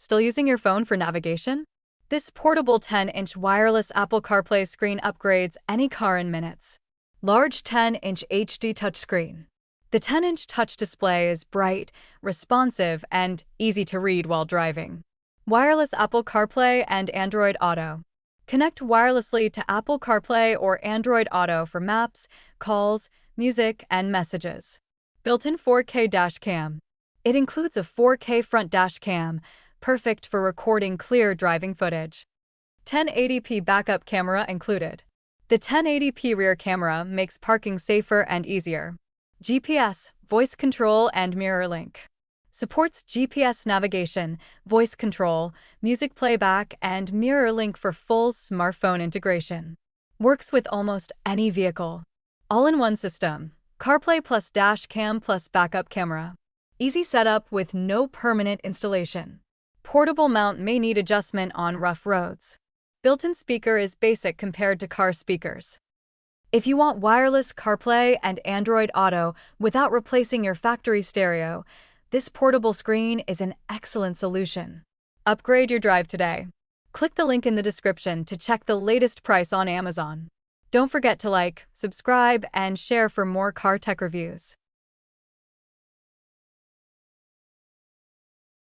Still using your phone for navigation? This portable 10-inch wireless Apple CarPlay screen upgrades any car in minutes. Large 10-inch HD touchscreen. The 10-inch touch display is bright, responsive, and easy to read while driving. Wireless Apple CarPlay and Android Auto. Connect wirelessly to Apple CarPlay or Android Auto for maps, calls, music, and messages. Built-in 4K dash cam. It includes a 4K front dash cam, perfect for recording clear driving footage. 1080p backup camera included. The 1080p rear camera makes parking safer and easier. GPS, voice control, and mirror link. Supports GPS navigation, voice control, music playback, and mirror link for full smartphone integration. Works with almost any vehicle. All-in-one system. CarPlay plus dash cam plus backup camera. Easy setup with no permanent installation. Portable mount may need adjustment on rough roads. Built-in speaker is basic compared to car speakers. If you want wireless CarPlay and Android Auto without replacing your factory stereo, this portable screen is an excellent solution. Upgrade your drive today. Click the link in the description to check the latest price on Amazon. Don't forget to like, subscribe, and share for more car tech reviews.